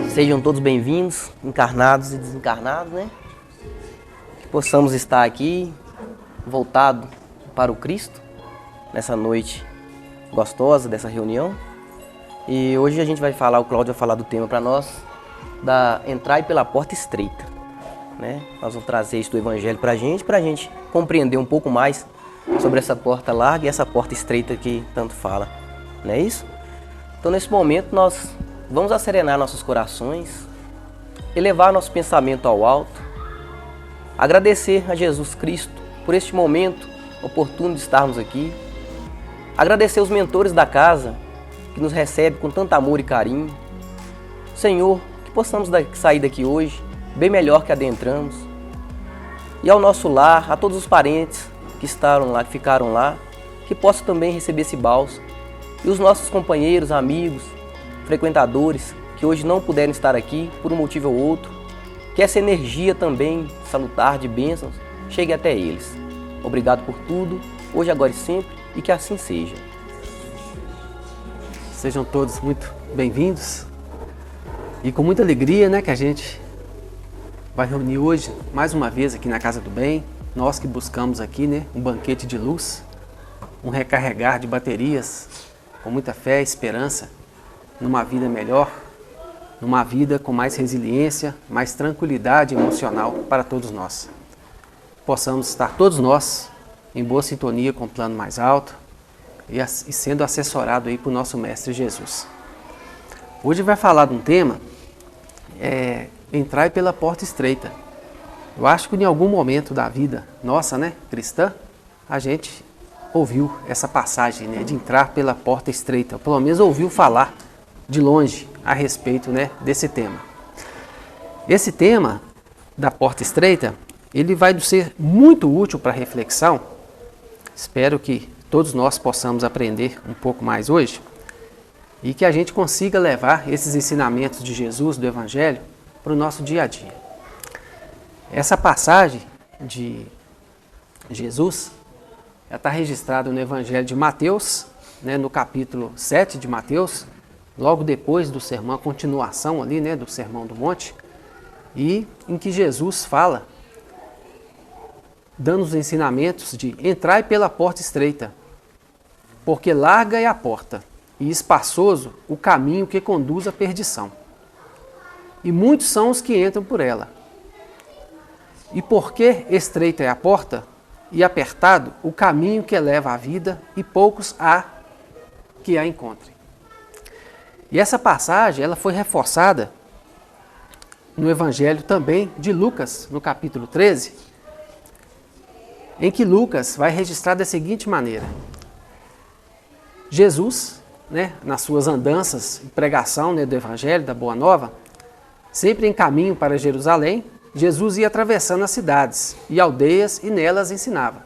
Sejam todos bem-vindos, encarnados e desencarnados, né? Que possamos estar aqui, voltado para o Cristo, nessa noite gostosa dessa reunião. E hoje a gente vai falar, o Cláudio vai falar do tema para nós, da entrar pela porta estreita, né? Nós vamos trazer isso do Evangelho para a gente compreender um pouco mais sobre essa porta larga e essa porta estreita que tanto fala, não é isso? Então, nesse momento, nós vamos asserenar nossos corações, elevar nosso pensamento ao alto, agradecer a Jesus Cristo por este momento oportuno de estarmos aqui, agradecer os mentores da casa que nos recebem com tanto amor e carinho. Senhor, que possamos sair daqui hoje bem melhor que adentramos, e ao nosso lar, a todos os parentes que ficaram lá, que possam também receber esse bálsamo, e os nossos companheiros, amigos, frequentadores que hoje não puderam estar aqui por um motivo ou outro, que essa energia também salutar de bênçãos chegue até eles. Obrigado por tudo, hoje, agora e sempre, e que assim seja. Sejam todos muito bem-vindos e com muita alegria, né, que a gente vai reunir hoje mais uma vez aqui na Casa do Bem. Nós que buscamos aqui, né, um banquete de luz, um recarregar de baterias com muita fé e esperança numa vida melhor, numa vida com mais resiliência, mais tranquilidade emocional para todos nós. Possamos estar todos nós em boa sintonia com o plano mais alto e sendo assessorado aí por nosso Mestre Jesus. Hoje vai falar de um tema, entrar pela porta estreita. Eu acho que em algum momento da vida nossa, né, cristã, a gente ouviu essa passagem, né, de entrar pela porta estreita, ou pelo menos ouviu falar de longe a respeito, né, desse tema. Esse tema da porta estreita, ele vai ser muito útil para reflexão. Espero que todos nós possamos aprender um pouco mais hoje e que a gente consiga levar esses ensinamentos de Jesus, do Evangelho, para o nosso dia a dia. Essa passagem de Jesus está registrada no Evangelho de Mateus, né, no capítulo 7 de Mateus, logo depois do sermão, a continuação ali, né, do Sermão do Monte, e em que Jesus fala, dando os ensinamentos de entrai pela porta estreita, porque larga é a porta e espaçoso o caminho que conduz à perdição. E muitos são os que entram por ela. E porque estreita é a porta e apertado o caminho que leva à vida, e poucos há que a encontrem. E essa passagem ela foi reforçada no Evangelho também de Lucas, no capítulo 13, em que Lucas vai registrar da seguinte maneira. Jesus, né, nas suas andanças e pregação, né, do Evangelho, da Boa Nova, sempre em caminho para Jerusalém, Jesus ia atravessando as cidades e aldeias e nelas ensinava.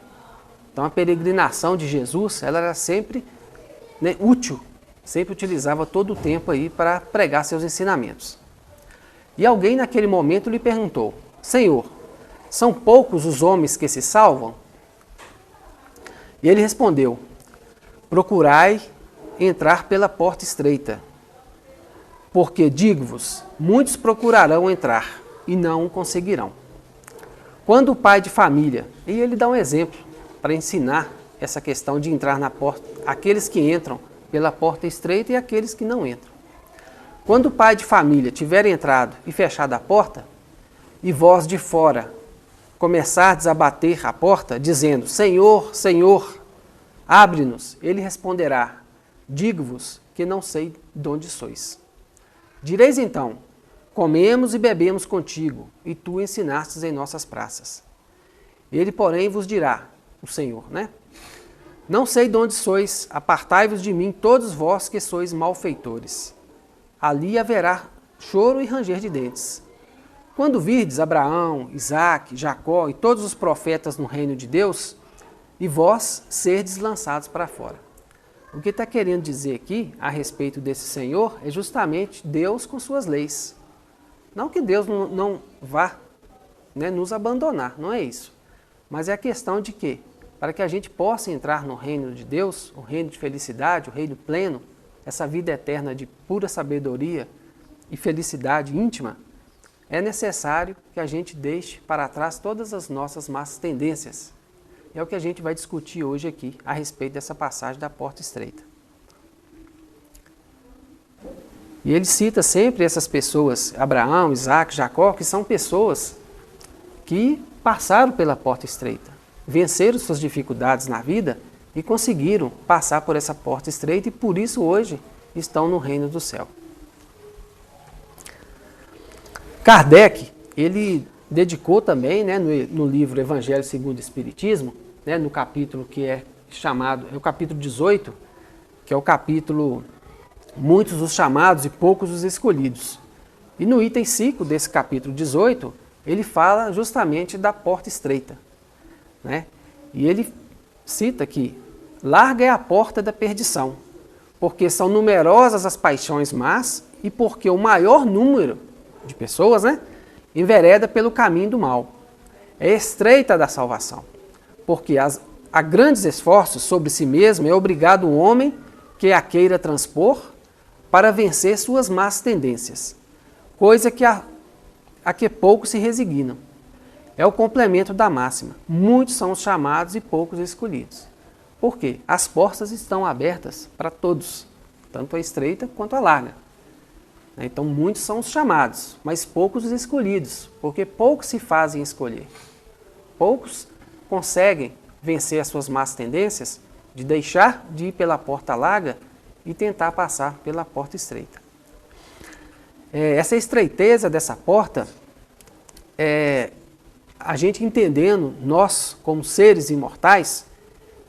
Então a peregrinação de Jesus ela era sempre, né, útil, sempre utilizava todo o tempo aí para pregar seus ensinamentos. E alguém naquele momento lhe perguntou: Senhor, são poucos os homens que se salvam? E ele respondeu: procurai entrar pela porta estreita, porque digo-vos, muitos procurarão entrar e não conseguirão. Quando o pai de família, e ele dá um exemplo para ensinar essa questão de entrar na porta, aqueles que entram pela porta estreita e aqueles que não entram. Quando o pai de família tiver entrado e fechado a porta, e vós de fora começardes a bater a porta, dizendo, Senhor, Senhor, abre-nos, ele responderá, digo-vos que não sei de onde sois. Direis então, comemos e bebemos contigo, e tu ensinastes em nossas praças. Ele, porém, vos dirá, o Senhor, né? Não sei de onde sois, apartai-vos de mim, todos vós que sois malfeitores. Ali haverá choro e ranger de dentes. Quando virdes Abraão, Isaque, Jacó e todos os profetas no reino de Deus, e vós serdes lançados para fora. O que está querendo dizer aqui, a respeito desse Senhor, é justamente Deus com suas leis. Não que Deus não vá, né, nos abandonar, não é isso. Mas é a questão de que, para que a gente possa entrar no reino de Deus, o reino de felicidade, o reino pleno, essa vida eterna de pura sabedoria e felicidade íntima, é necessário que a gente deixe para trás todas as nossas más tendências. É o que a gente vai discutir hoje aqui a respeito dessa passagem da porta estreita. E ele cita sempre essas pessoas, Abraão, Isaac, Jacó, que são pessoas que passaram pela porta estreita, venceram suas dificuldades na vida e conseguiram passar por essa porta estreita e por isso hoje estão no reino do céu. Kardec, ele dedicou também, né, no livro Evangelho segundo o Espiritismo, né, no capítulo que é chamado, é o capítulo 18, que é o capítulo Muitos os chamados e poucos os escolhidos. E no item 5 desse capítulo 18, ele fala justamente da porta estreita, né? E ele cita que larga é a porta da perdição, porque são numerosas as paixões más e porque o maior número de pessoas, né, envereda pelo caminho do mal. É estreita da salvação, porque a grandes esforços sobre si mesmo é obrigado o homem que a queira transpor para vencer suas más tendências, coisa que a que poucos se resignam. É o complemento da máxima. Muitos são os chamados e poucos escolhidos. Por quê? As portas estão abertas para todos, tanto a estreita quanto a larga. Então, muitos são os chamados, mas poucos os escolhidos, porque poucos se fazem escolher. Poucos conseguem vencer as suas más tendências de deixar de ir pela porta larga e tentar passar pela porta estreita. Essa estreiteza dessa porta, a gente entendendo, nós como seres imortais,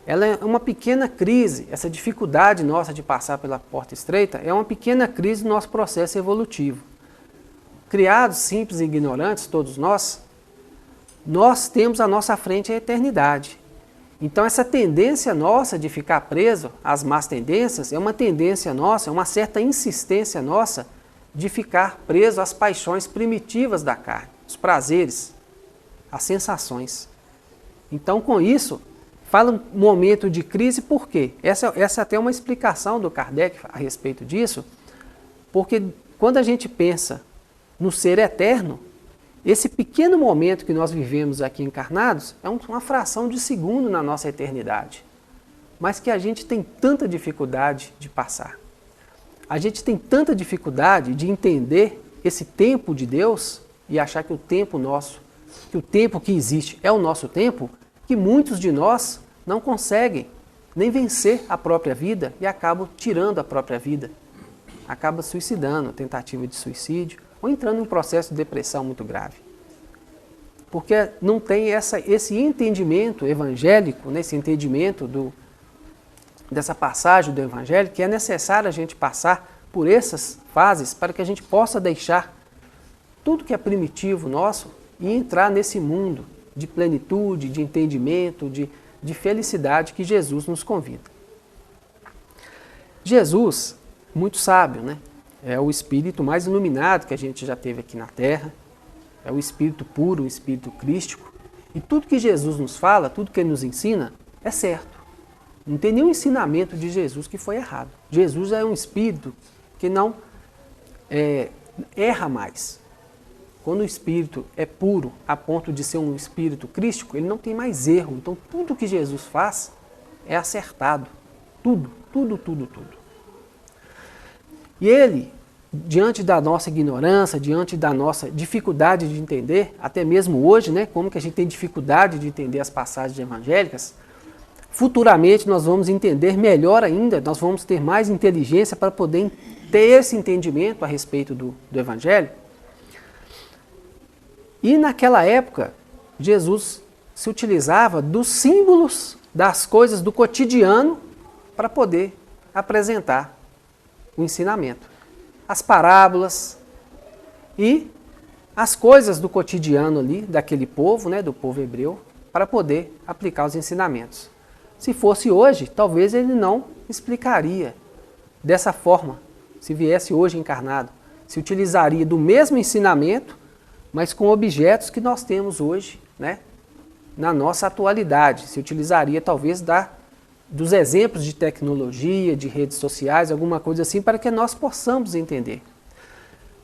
ela é uma pequena crise, essa dificuldade nossa de passar pela porta estreita é uma pequena crise do nosso processo evolutivo. Criados simples e ignorantes, todos nós temos à nossa frente a eternidade. Então essa tendência nossa de ficar preso às más tendências é uma tendência nossa, é uma certa insistência nossa de ficar preso às paixões primitivas da carne, os prazeres, as sensações. Então com isso, fala um momento de crise, por quê? Essa é até uma explicação do Kardec a respeito disso, porque quando a gente pensa no ser eterno, esse pequeno momento que nós vivemos aqui encarnados é uma fração de segundo na nossa eternidade, mas que a gente tem tanta dificuldade de passar. A gente tem tanta dificuldade de entender esse tempo de Deus e achar que o tempo nosso, que o tempo que existe é o nosso tempo, que muitos de nós não conseguem nem vencer a própria vida e acabam tirando a própria vida. Acaba suicidando, tentativa de suicídio, ou entrando em um processo de depressão muito grave. Porque não tem esse entendimento evangélico, esse entendimento dessa passagem do Evangelho, que é necessário a gente passar por essas fases para que a gente possa deixar tudo que é primitivo nosso e entrar nesse mundo de plenitude, de entendimento, de felicidade que Jesus nos convida. Jesus, muito sábio, né? É o espírito mais iluminado que a gente já teve aqui na Terra, é o espírito puro, o espírito crístico, e tudo que Jesus nos fala, tudo que ele nos ensina, é certo. Não tem nenhum ensinamento de Jesus que foi errado. Jesus é um espírito que não erra mais. Quando o espírito é puro a ponto de ser um espírito crístico, ele não tem mais erro. Então tudo que Jesus faz é acertado. Tudo, tudo, tudo, tudo. E ele, diante da nossa ignorância, diante da nossa dificuldade de entender, até mesmo hoje, né, como que a gente tem dificuldade de entender as passagens evangélicas, futuramente nós vamos entender melhor ainda, nós vamos ter mais inteligência para poder ter esse entendimento a respeito do Evangelho. E naquela época, Jesus se utilizava dos símbolos das coisas do cotidiano para poder apresentar o ensinamento. As parábolas e as coisas do cotidiano ali, daquele povo, né, do povo hebreu, para poder aplicar os ensinamentos. Se fosse hoje, talvez ele não explicaria dessa forma. Se viesse hoje encarnado, se utilizaria do mesmo ensinamento, mas com objetos que nós temos hoje, né, na nossa atualidade. Se utilizaria talvez dos exemplos de tecnologia, de redes sociais, alguma coisa assim, para que nós possamos entender.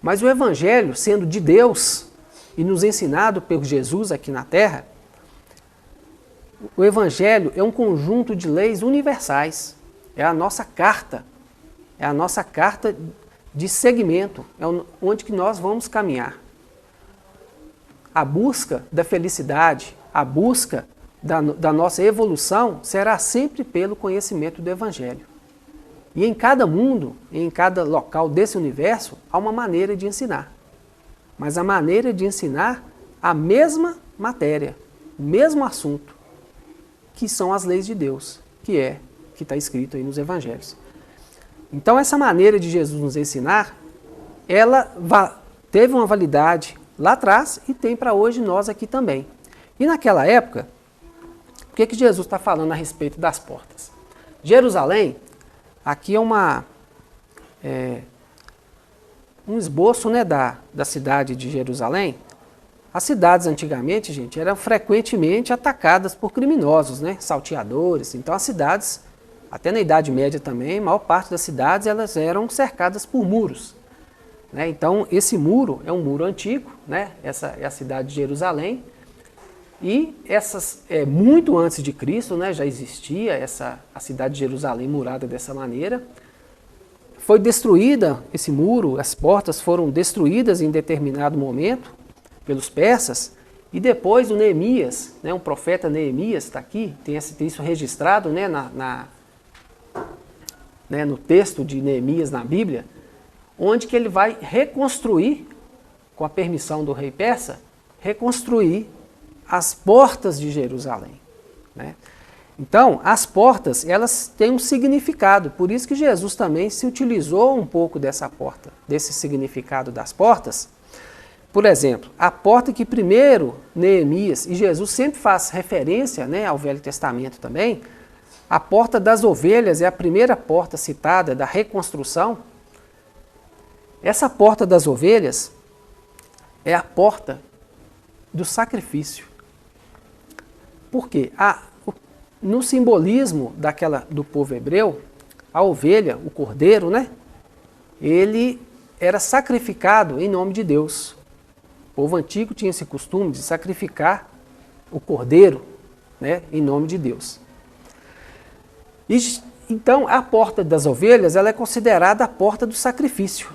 Mas o Evangelho, sendo de Deus e nos ensinado por Jesus aqui na Terra, o Evangelho é um conjunto de leis universais. É a nossa carta de segmento, é onde que nós vamos caminhar. A busca da felicidade, a busca da nossa evolução será sempre pelo conhecimento do Evangelho. E em cada mundo, em cada local desse universo, há uma maneira de ensinar. Mas a maneira de ensinar a mesma matéria, o mesmo assunto, que são as leis de Deus, que está escrito aí nos Evangelhos. Então essa maneira de Jesus nos ensinar, ela teve uma validade lá atrás e tem para hoje nós aqui também. E naquela época, o que Jesus está falando a respeito das portas? Jerusalém, aqui é um esboço, né, da cidade de Jerusalém. As cidades antigamente, gente, eram frequentemente atacadas por criminosos, né, salteadores. Então as cidades, até na Idade Média também, a maior parte das cidades elas eram cercadas por muros. Né? Então esse muro é um muro antigo, né? Essa é a cidade de Jerusalém. E muito antes de Cristo, né, já existia a cidade de Jerusalém murada dessa maneira. Foi destruída esse muro, as portas foram destruídas em determinado momento pelos persas, e depois o Neemias, né, um profeta Neemias está aqui, tem isso registrado, né, no texto de Neemias na Bíblia, onde que ele vai reconstruir, com a permissão do rei persa, reconstruir as portas de Jerusalém. Né? Então, as portas, elas têm um significado, por isso que Jesus também se utilizou um pouco dessa porta, desse significado das portas. Por exemplo, a porta que primeiro Neemias, e Jesus sempre faz referência, né, ao Velho Testamento também, a porta das ovelhas é a primeira porta citada da reconstrução. Essa porta das ovelhas é a porta do sacrifício. Por quê? No simbolismo do povo hebreu, a ovelha, o cordeiro, né, ele era sacrificado em nome de Deus. O povo antigo tinha esse costume de sacrificar o cordeiro, né, em nome de Deus. Então, a porta das ovelhas ela é considerada a porta do sacrifício.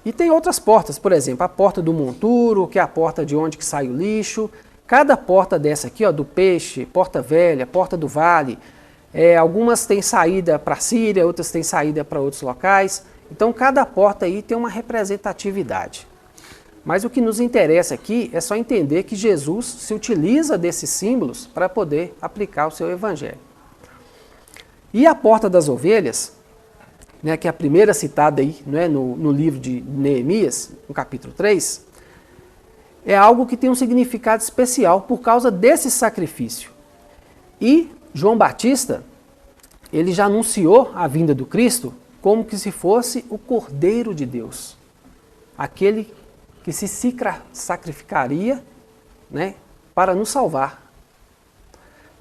E tem outras portas, por exemplo, a porta do monturo, que é a porta de onde que sai o lixo. Cada porta dessa aqui, ó, do peixe, porta velha, porta do vale, algumas têm saída para a Síria, outras têm saída para outros locais. Então, cada porta aí tem uma representatividade. Mas o que nos interessa aqui é só entender que Jesus se utiliza desses símbolos para poder aplicar o seu evangelho. E a porta das ovelhas, né, que é a primeira citada aí, né, no livro de Neemias, no capítulo 3, é algo que tem um significado especial por causa desse sacrifício. E João Batista, ele já anunciou a vinda do Cristo como que se fosse o Cordeiro de Deus. Aquele que se sacrificaria, né, para nos salvar.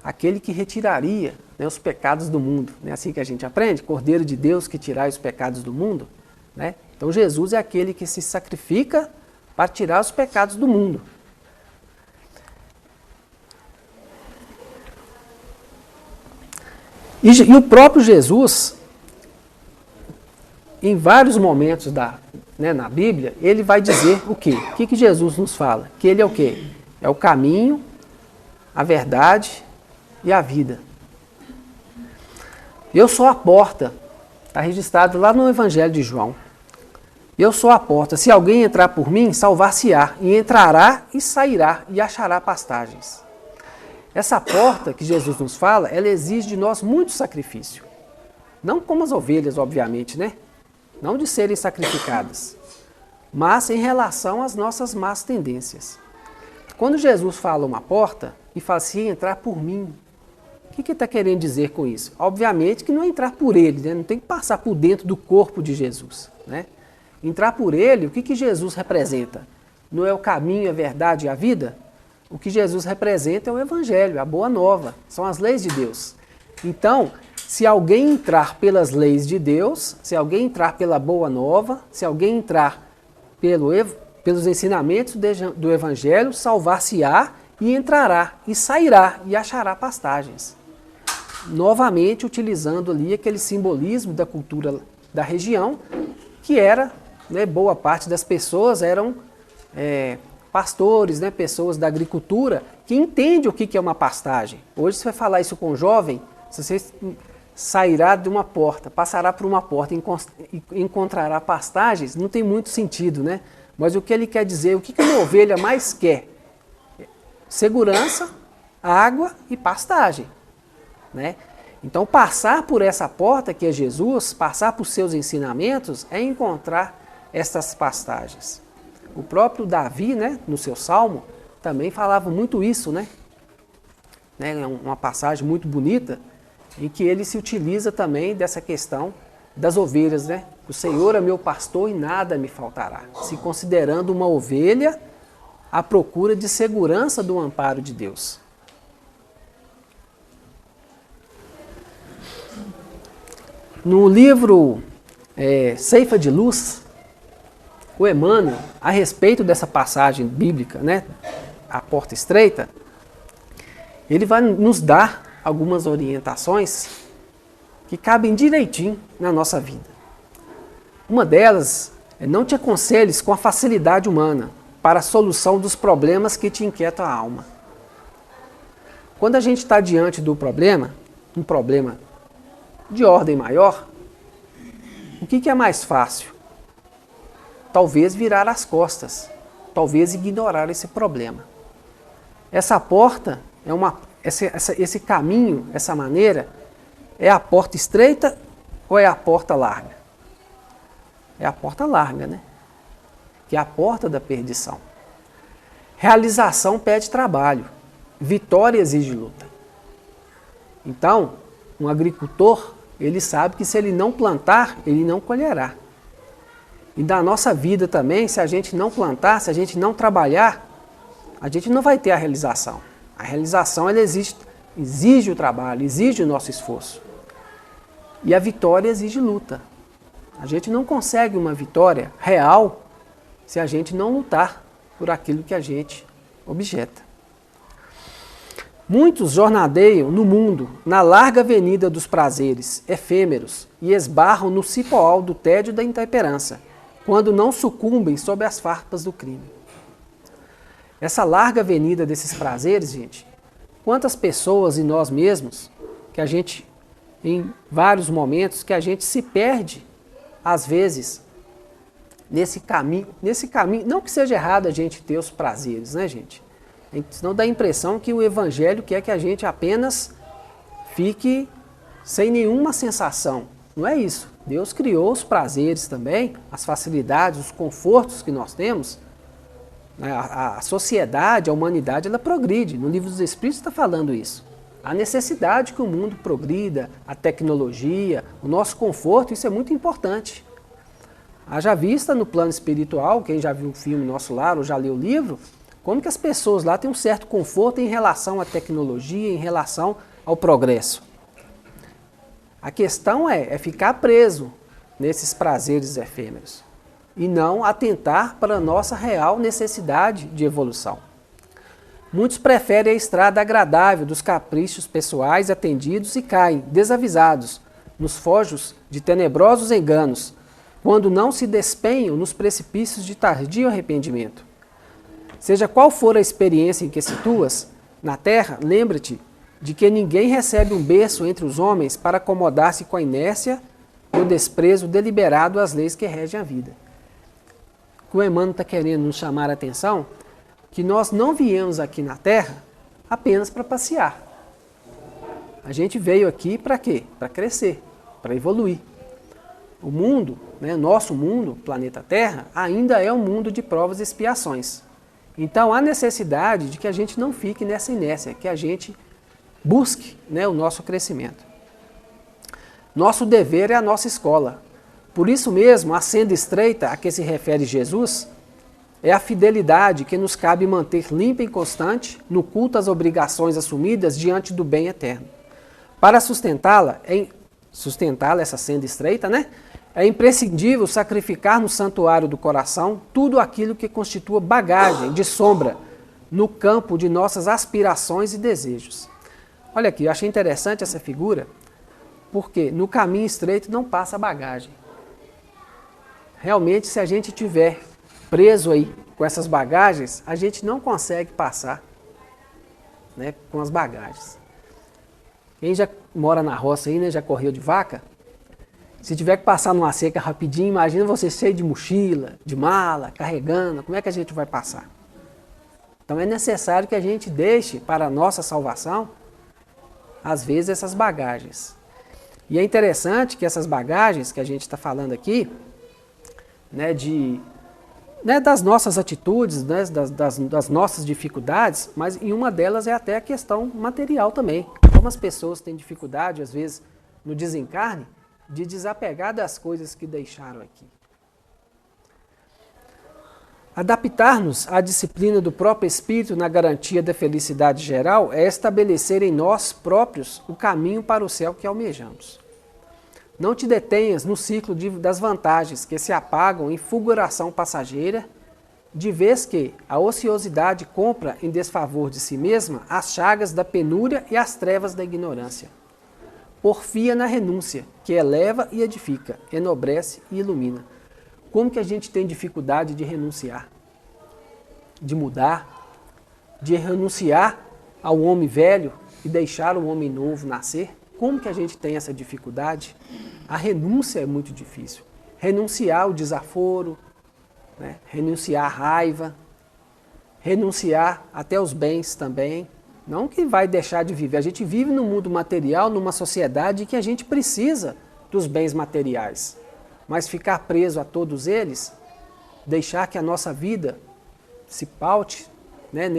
Aquele que retiraria, né, os pecados do mundo. Não é assim que a gente aprende? Cordeiro de Deus que tirai os pecados do mundo. Né? Então Jesus é aquele que se sacrifica para tirar os pecados do mundo. E o próprio Jesus, em vários momentos na Bíblia, ele vai dizer o quê? O que Jesus nos fala? Que ele é o quê? É o caminho, a verdade e a vida. Eu sou a porta. Está registrado lá no Evangelho de João. Eu sou a porta. Se alguém entrar por mim, salvar-se-á, e entrará e sairá, e achará pastagens. Essa porta que Jesus nos fala, ela exige de nós muito sacrifício. Não como as ovelhas, obviamente, né? Não de serem sacrificadas, mas em relação às nossas más tendências. Quando Jesus fala uma porta e fala assim, entrar por mim, o que ele está querendo dizer com isso? Obviamente que não é entrar por ele, né? Não tem que passar por dentro do corpo de Jesus, né? Entrar por ele, o que Jesus representa? Não é o caminho, a verdade e a vida? O que Jesus representa é o Evangelho, a Boa Nova, são as leis de Deus. Então, se alguém entrar pelas leis de Deus, se alguém entrar pela boa nova, se alguém entrar pelos ensinamentos do Evangelho, salvar-se-á e entrará, e sairá, e achará pastagens. Novamente utilizando ali aquele simbolismo da cultura da região, que era, né, boa parte das pessoas eram pastores, né, pessoas da agricultura, que entendem o que é uma pastagem. Hoje você vai falar isso com um jovem, se você sairá de uma porta, passará por uma porta e encontrará pastagens, não tem muito sentido, né? Mas o que ele quer dizer, o que uma ovelha mais quer? Segurança, água e pastagem, né? Então passar por essa porta que é Jesus, passar por seus ensinamentos, é encontrar essas pastagens. O próprio Davi, né, no seu Salmo, também falava muito isso, né? É uma passagem muito bonita, em que ele se utiliza também dessa questão das ovelhas, né? O Senhor é meu pastor e nada me faltará. Se considerando uma ovelha à procura de segurança do amparo de Deus. No livro Ceifa de Luz, o Emmanuel, a respeito dessa passagem bíblica, né, a porta estreita, ele vai nos dar algumas orientações que cabem direitinho na nossa vida. Uma delas é: não te aconselhes com a facilidade humana para a solução dos problemas que te inquietam a alma. Quando a gente está diante do problema, um problema de ordem maior, o que é mais fácil? Talvez virar as costas, talvez ignorar esse problema. Essa porta esse caminho, essa maneira, é a porta estreita ou é a porta larga? É a porta larga, né? Que é a porta da perdição. Realização pede trabalho, vitória exige luta. Então, um agricultor, ele sabe que se ele não plantar, ele não colherá. E da nossa vida também, se a gente não plantar, se a gente não trabalhar, a gente não vai ter a realização. A realização ela exige o trabalho, exige o nosso esforço. E a vitória exige luta. A gente não consegue uma vitória real se a gente não lutar por aquilo que a gente objeta. Muitos jornadeiam no mundo, na larga avenida dos prazeres efêmeros e esbarram no cipoal do tédio e da intemperança, quando não sucumbem sob as farpas do crime. Essa larga avenida desses prazeres, gente, quantas pessoas e nós mesmos, que a gente, em vários momentos, que a gente se perde, às vezes, nesse caminho, não que seja errado a gente ter os prazeres, né, gente? Senão dá a impressão que o Evangelho quer que a gente apenas fique sem nenhuma sensação. Não é isso. Deus criou os prazeres também, as facilidades, os confortos que nós temos. A sociedade, a humanidade, ela progride. No Livro dos Espíritos está falando isso. A necessidade que o mundo progrida, a tecnologia, o nosso conforto, isso é muito importante. Haja vista no plano espiritual, quem já viu o filme Nosso Lar ou já leu o livro, como que as pessoas lá têm um certo conforto em relação à tecnologia, em relação ao progresso. A questão é ficar preso nesses prazeres efêmeros e não atentar para a nossa real necessidade de evolução. Muitos preferem a estrada agradável dos caprichos pessoais atendidos e caem, desavisados, nos fojos de tenebrosos enganos, quando não se despenham nos precipícios de tardio arrependimento. Seja qual for a experiência em que situas na terra, lembra-te de que ninguém recebe um berço entre os homens para acomodar-se com a inércia e o desprezo deliberado às leis que regem a vida. O Emmanuel está querendo nos chamar a atenção que nós não viemos aqui na Terra apenas para passear. A gente veio aqui para quê? Para crescer, para evoluir. O mundo, né, nosso mundo, planeta Terra, ainda é um mundo de provas e expiações. Então há necessidade de que a gente não fique nessa inércia, que a gente busque, né, o nosso crescimento. Nosso dever é a nossa escola. Por isso mesmo, a senda estreita a que se refere Jesus é a fidelidade que nos cabe manter limpa e constante no culto às obrigações assumidas diante do bem eterno. Para sustentá-la, essa senda estreita, né? É imprescindível sacrificar no santuário do coração tudo aquilo que constitua bagagem de sombra no campo de nossas aspirações e desejos. Olha aqui, eu achei interessante essa figura, porque no caminho estreito não passa bagagem. Realmente, se a gente estiver preso aí com essas bagagens, a gente não consegue passar, né, com as bagagens. Quem já mora na roça aí, né, já correu de vaca, se tiver que passar numa seca rapidinho, imagina você cheio de mochila, de mala, carregando, como é que a gente vai passar? Então é necessário que a gente deixe para a nossa salvação, às vezes, essas bagagens. E é interessante que essas bagagens que a gente está falando aqui, né, das nossas atitudes, né, das nossas dificuldades, mas em uma delas é até a questão material também. Como as pessoas têm dificuldade, às vezes, no desencarne, de desapegar das coisas que deixaram aqui. Adaptar-nos à disciplina do próprio Espírito na garantia da felicidade geral é estabelecer em nós próprios o caminho para o céu que almejamos. Não te detenhas no ciclo das vantagens que se apagam em fulguração passageira, de vez que a ociosidade compra em desfavor de si mesma as chagas da penúria e as trevas da ignorância. Porfia na renúncia, que eleva e edifica, enobrece e ilumina. Como que a gente tem dificuldade de renunciar, de mudar, de renunciar ao homem velho e deixar o homem novo nascer? Como que a gente tem essa dificuldade? A renúncia é muito difícil. Renunciar ao desaforo, né? Renunciar à raiva, renunciar até aos bens também. Não que vai deixar de viver. A gente vive no mundo material, numa sociedade que a gente precisa dos bens materiais. Mas ficar preso a todos eles, deixar que a nossa vida se paute, né,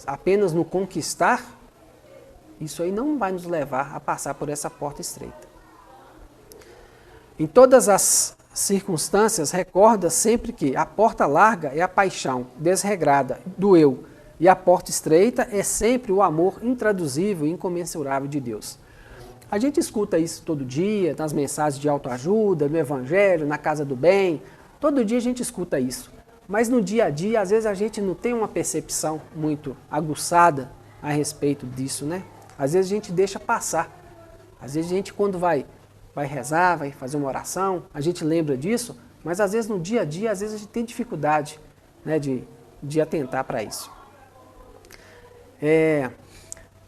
apenas no conquistar, isso aí não vai nos levar a passar por essa porta estreita. Em todas as circunstâncias, recorda sempre que a porta larga é a paixão desregrada do eu, e a porta estreita é sempre o amor intraduzível e incomensurável de Deus. A gente escuta isso todo dia, nas mensagens de autoajuda, no Evangelho, na Casa do Bem. Todo dia a gente escuta isso. Mas no dia a dia, às vezes a gente não tem uma percepção muito aguçada a respeito disso, né? Às vezes a gente deixa passar. Às vezes a gente, quando vai rezar, vai fazer uma oração, a gente lembra disso, mas às vezes no dia a dia, às vezes a gente tem dificuldade, né, de atentar para isso.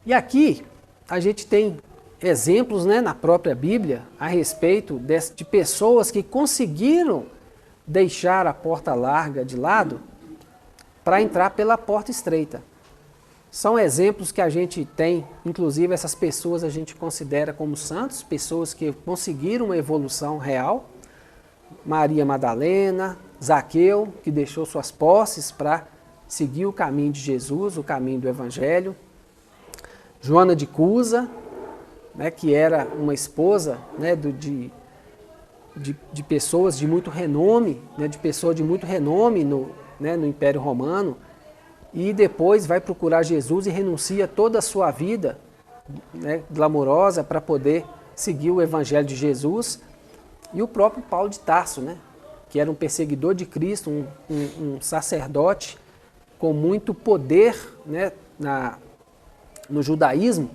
E aqui a gente tem exemplos, né, na própria Bíblia a respeito de pessoas que conseguiram deixar a porta larga de lado para entrar pela porta estreita. São exemplos que a gente tem, inclusive essas pessoas a gente considera como santos, pessoas que conseguiram uma evolução real. Maria Madalena, Zaqueu, que deixou suas posses para seguir o caminho de Jesus, o caminho do Evangelho. Joana de Cusa, né, que era uma esposa, né, de pessoas de muito renome, né, no Império Romano, e depois vai procurar Jesus e renuncia toda a sua vida, né, glamourosa para poder seguir o Evangelho de Jesus. E o próprio Paulo de Tarso, né, que era um perseguidor de Cristo, um sacerdote com muito poder, né, no judaísmo,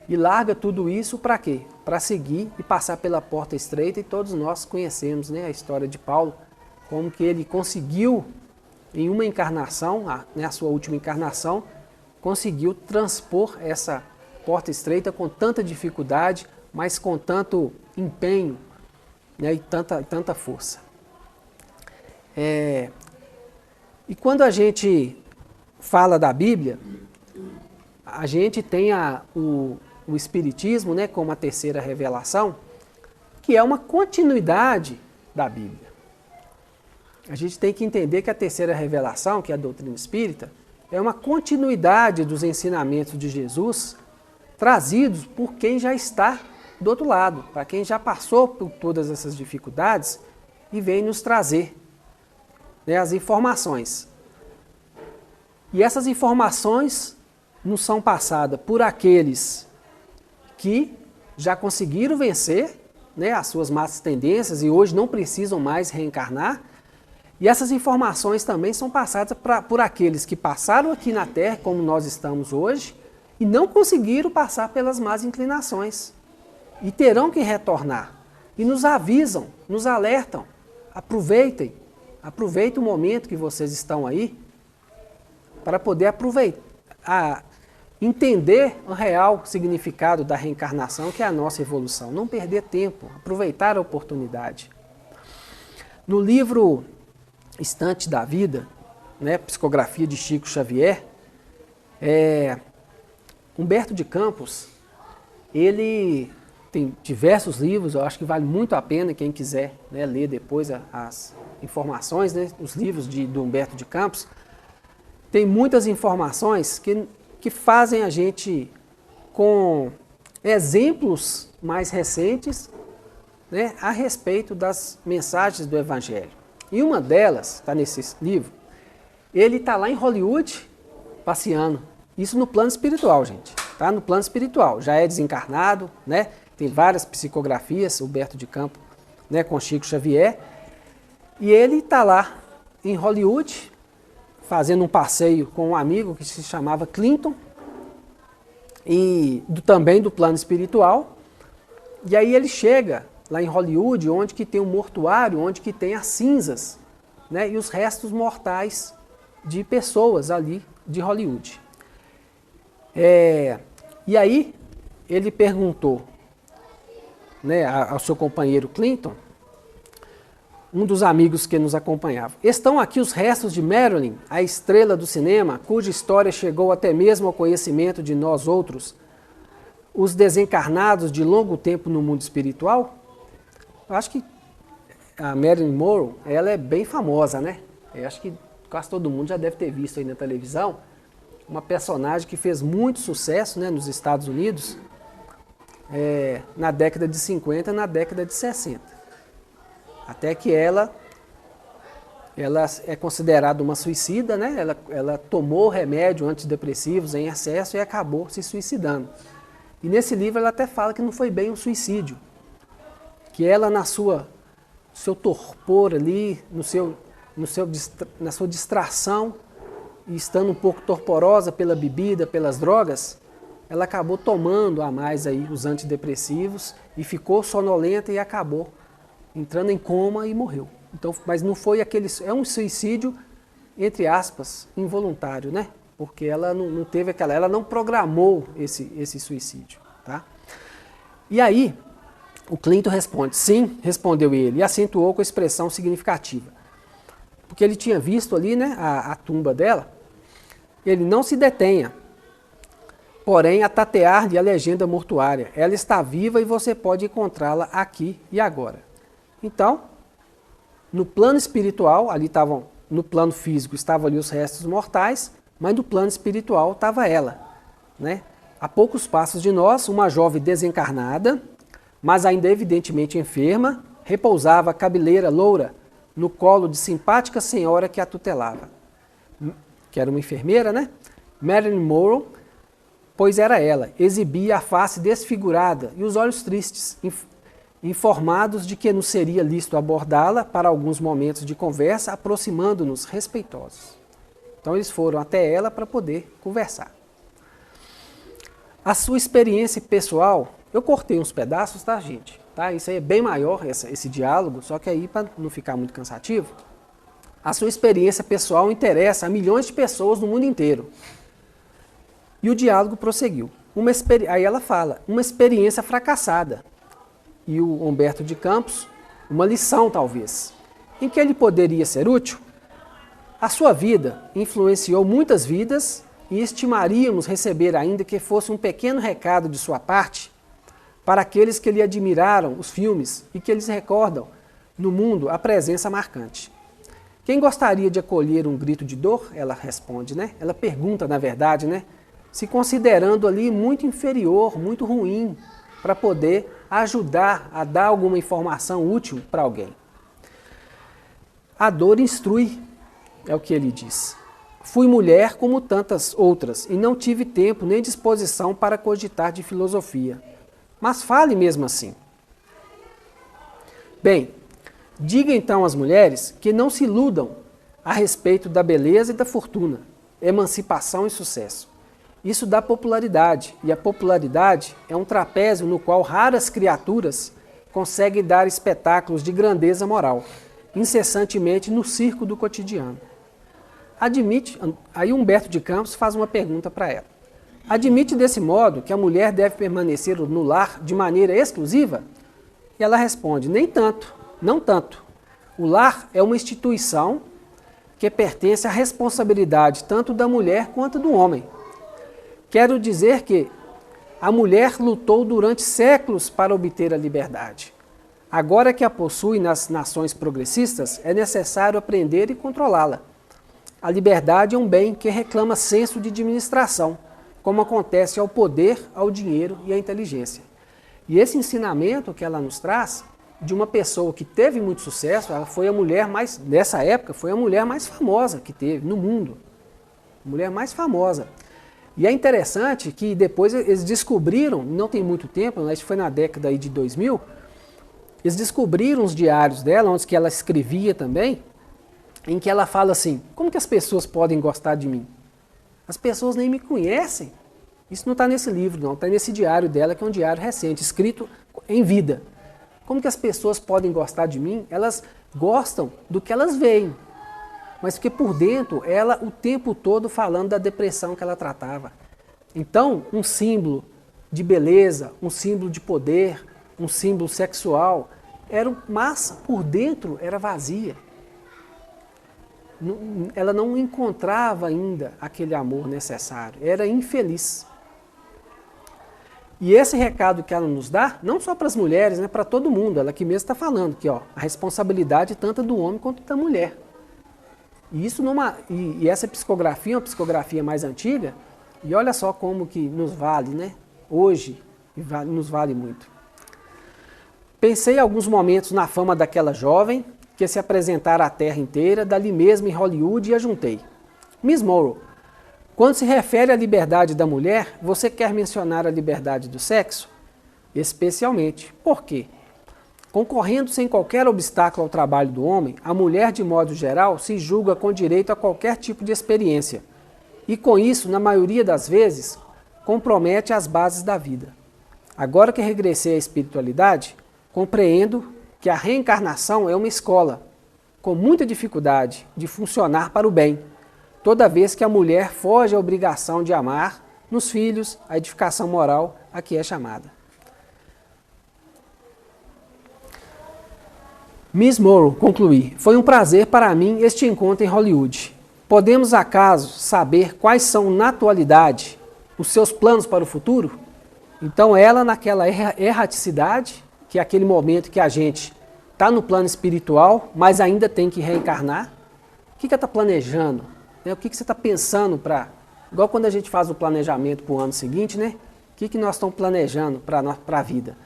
e larga tudo isso para quê? Para seguir e passar pela porta estreita, e todos nós conhecemos, né, a história de Paulo, como que ele conseguiu, em uma encarnação, a sua última encarnação, conseguiu transpor essa porta estreita com tanta dificuldade, mas com tanto empenho, né, e tanta força. E quando a gente fala da Bíblia, a gente tem o Espiritismo, né, como a terceira revelação, que é uma continuidade da Bíblia. A gente tem que entender que a terceira revelação, que é a doutrina espírita, é uma continuidade dos ensinamentos de Jesus trazidos por quem já está do outro lado, para quem já passou por todas essas dificuldades e vem nos trazer, né, as informações. E essas informações não são passadas por aqueles que já conseguiram vencer, né, as suas más tendências e hoje não precisam mais reencarnar. E essas informações também são passadas por aqueles que passaram aqui na Terra, como nós estamos hoje, e não conseguiram passar pelas más inclinações. E terão que retornar. E nos avisam, nos alertam. Aproveitem o momento que vocês estão aí para poder aproveitar, entender o real significado da reencarnação, que é a nossa evolução. Não perder tempo, aproveitar a oportunidade. No livro Estante da Vida, né, psicografia de Chico Xavier, Humberto de Campos, ele tem diversos livros, eu acho que vale muito a pena quem quiser, né, ler depois as informações, né, os livros do Humberto de Campos. Tem muitas informações que fazem a gente, com exemplos mais recentes, né, a respeito das mensagens do Evangelho. E uma delas, está nesse livro, ele está lá em Hollywood passeando. Isso no plano espiritual, gente. Tá? No plano espiritual. Já é desencarnado, né? Tem várias psicografias, Humberto de Campos, né, com Chico Xavier. E ele está lá em Hollywood, fazendo um passeio com um amigo que se chamava Clinton, e também do plano espiritual. E aí ele chega lá em Hollywood, onde que tem um mortuário, onde que tem as cinzas, né, e os restos mortais de pessoas ali de Hollywood. E aí ele perguntou, né, ao seu companheiro Clinton, um dos amigos que nos acompanhava: estão aqui os restos de Marilyn, a estrela do cinema, cuja história chegou até mesmo ao conhecimento de nós outros, os desencarnados de longo tempo no mundo espiritual? Eu acho que a Marilyn Monroe, ela é bem famosa, né? Eu acho que quase todo mundo já deve ter visto aí na televisão. Uma personagem que fez muito sucesso, né, nos Estados Unidos, na década de 50 e na década de 60. Até que ela é considerada uma suicida, né? Ela tomou remédio antidepressivos em excesso e acabou se suicidando. E nesse livro ela até fala que não foi bem um suicídio, que ela na seu torpor ali, na sua distração, e estando um pouco torporosa pela bebida, pelas drogas, ela acabou tomando a mais aí os antidepressivos e ficou sonolenta e acabou entrando em coma e morreu. Então, mas não foi é um suicídio, entre aspas, involuntário, né? Porque ela não teve ela não programou esse suicídio, tá? E aí, o Clinton responde: sim, respondeu ele, e acentuou com expressão significativa. Porque ele tinha visto ali, né, a tumba dela. Ele: não se detenha, porém, a tatear-lhe a legenda mortuária. Ela está viva e você pode encontrá-la aqui e agora. Então, no plano espiritual, ali estavam, no plano físico estavam ali os restos mortais, mas no plano espiritual estava ela, né? A poucos passos de nós, uma jovem desencarnada, mas ainda evidentemente enferma, repousava a cabeleira loura no colo de simpática senhora que a tutelava, que era uma enfermeira, né? Marilyn Monroe, pois era ela, exibia a face desfigurada e os olhos tristes, informados de que nos seria lícito abordá-la para alguns momentos de conversa, aproximando-nos respeitosos. Então eles foram até ela para poder conversar. A sua experiência pessoal, eu cortei uns pedaços, tá, gente? Tá? Isso aí é bem maior, esse diálogo, só que aí, para não ficar muito cansativo, a sua experiência pessoal interessa a milhões de pessoas no mundo inteiro. E o diálogo prosseguiu. Aí ela fala, uma experiência fracassada. E o Humberto de Campos, uma lição talvez. Em que ele poderia ser útil? A sua vida influenciou muitas vidas e estimaríamos receber ainda que fosse um pequeno recado de sua parte para aqueles que lhe admiraram os filmes e que lhes recordam no mundo a presença marcante. Quem gostaria de acolher um grito de dor? Ela responde, né? Ela pergunta, na verdade, né? Se considerando ali muito inferior, muito ruim, para poder ajudar a dar alguma informação útil para alguém. A dor instrui, é o que ele diz. Fui mulher como tantas outras e não tive tempo nem disposição para cogitar de filosofia. mas fale mesmo assim. Bem, diga então às mulheres que não se iludam a respeito da beleza e da fortuna, emancipação e sucesso. Isso dá popularidade, e a popularidade é um trapézio no qual raras criaturas conseguem dar espetáculos de grandeza moral, incessantemente no circo do cotidiano. Aí Humberto de Campos faz uma pergunta para ela. Admite desse modo que a mulher deve permanecer no lar de maneira exclusiva? E ela responde, nem tanto, não tanto. O lar é uma instituição que pertence à responsabilidade tanto da mulher quanto do homem. Quero dizer que a mulher lutou durante séculos para obter a liberdade. Agora que a possui nas nações progressistas, é necessário aprender e controlá-la. A liberdade é um bem que reclama senso de administração, como acontece ao poder, ao dinheiro e à inteligência. E esse ensinamento que ela nos traz, de uma pessoa que teve muito sucesso, ela foi a mulher mais, nessa época, foi a mulher mais famosa que teve no mundo. A mulher mais famosa. E é interessante que depois eles descobriram, não tem muito tempo, acho que foi na década aí de 2000, eles descobriram os diários dela, onde que ela escrevia também, em que ela fala assim, como que as pessoas podem gostar de mim? As pessoas nem me conhecem. Isso não está nesse livro, não, está nesse diário dela, que é um diário recente, escrito em vida. Como que as pessoas podem gostar de mim? Elas gostam do que elas veem. Mas porque por dentro, ela o tempo todo falando da depressão que ela tratava. Então, um símbolo de beleza, um símbolo de poder, um símbolo sexual, mas por dentro era vazia. Ela não encontrava ainda aquele amor necessário, era infeliz. E esse recado que ela nos dá, não só para as mulheres, né, para todo mundo, ela aqui mesmo está falando que ó, a responsabilidade tanto do homem quanto da mulher. E essa psicografia é uma psicografia mais antiga, e olha só como que nos vale, né? Hoje, nos vale muito. Pensei alguns momentos na fama daquela jovem, que se apresentara à terra inteira, dali mesmo em Hollywood, e ajuntei. Miss Morrow, quando se refere à liberdade da mulher, você quer mencionar a liberdade do sexo? Especialmente. Por quê? Concorrendo sem qualquer obstáculo ao trabalho do homem, a mulher, de modo geral, se julga com direito a qualquer tipo de experiência. E com isso, na maioria das vezes, compromete as bases da vida. Agora que regressei à espiritualidade, compreendo que a reencarnação é uma escola, com muita dificuldade de funcionar para o bem, toda vez que a mulher foge à obrigação de amar nos filhos a edificação moral a que é chamada. Miss Morrow, concluí, foi um prazer para mim este encontro em Hollywood. Podemos, acaso, saber quais são, na atualidade, os seus planos para o futuro? Então, ela, naquela erraticidade, que é aquele momento que a gente está no plano espiritual, mas ainda tem que reencarnar, o que ela está planejando? O que você está pensando para... Igual quando a gente faz o planejamento para o ano seguinte, né? O que nós estamos planejando para a vida?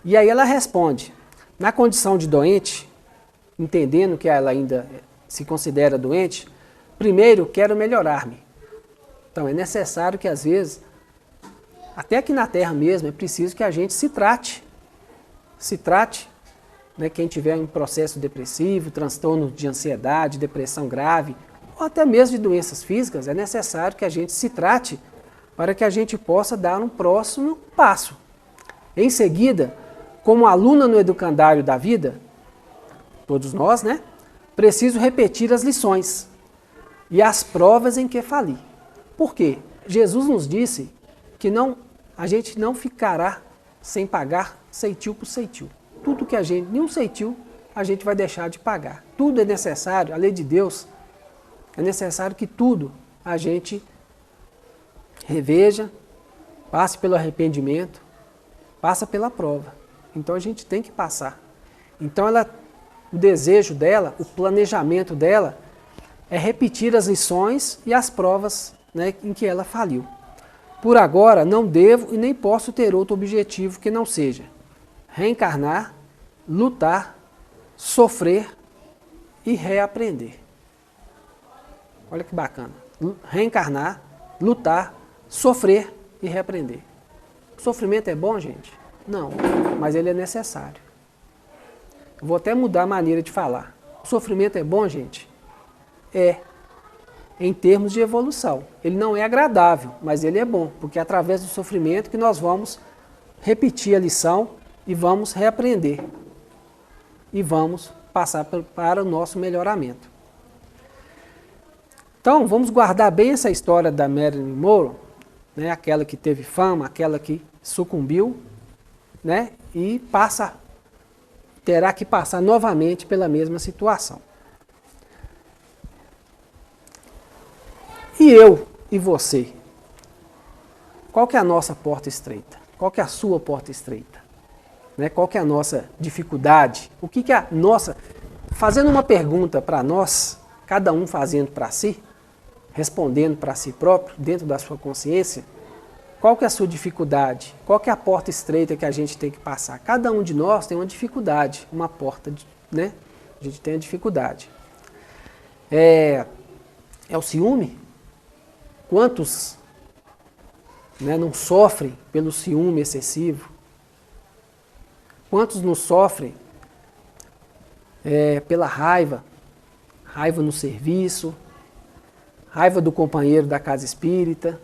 E aí ela responde, na condição de doente, entendendo que ela ainda se considera doente, primeiro quero melhorar-me. Então é necessário que às vezes, até aqui na Terra mesmo, é preciso que a gente se trate. Se trate, né, quem tiver um processo depressivo, transtorno de ansiedade, depressão grave, ou até mesmo de doenças físicas, é necessário que a gente se trate para que a gente possa dar um próximo passo. Em seguida, como aluna no educandário da vida, todos nós, né? Preciso repetir as lições e as provas em que fali. Por quê? Jesus nos disse que a gente não ficará sem pagar ceitil por ceitil. Tudo que nenhum ceitil, a gente vai deixar de pagar. Tudo é necessário, a lei de Deus, é necessário que tudo a gente reveja, passe pelo arrependimento, passa pela prova. Então a gente tem que passar. Então o desejo dela, o planejamento dela é repetir as lições e as provas, né, em que ela faliu. Por agora não devo e nem posso ter outro objetivo que não seja reencarnar, lutar, sofrer e reaprender. Olha que bacana. Reencarnar, lutar, sofrer e reaprender. O sofrimento é bom, gente? Não, mas ele é necessário. Eu vou até mudar a maneira de falar. O sofrimento é bom, gente? É. Em termos de evolução. Ele não é agradável, mas ele é bom, porque é através do sofrimento que nós vamos repetir a lição e vamos reaprender. E vamos passar para o nosso melhoramento. Então, vamos guardar bem essa história da Marilyn Monroe, né, aquela que teve fama, aquela que sucumbiu, né, e terá que passar novamente pela mesma situação. E eu e você? Qual que é a nossa porta estreita? Qual que é a sua porta estreita? Né? Qual que é a nossa dificuldade? O que que é a nossa... Fazendo uma pergunta para nós, cada um fazendo para si, respondendo para si próprio, dentro da sua consciência, qual que é a sua dificuldade? Qual que é a porta estreita que a gente tem que passar? Cada um de nós tem uma dificuldade, uma porta, né? A gente tem a dificuldade. É o ciúme? Quantos, né, não sofrem pelo ciúme excessivo? Quantos não sofrem pela raiva? Raiva no serviço, raiva do companheiro da casa espírita,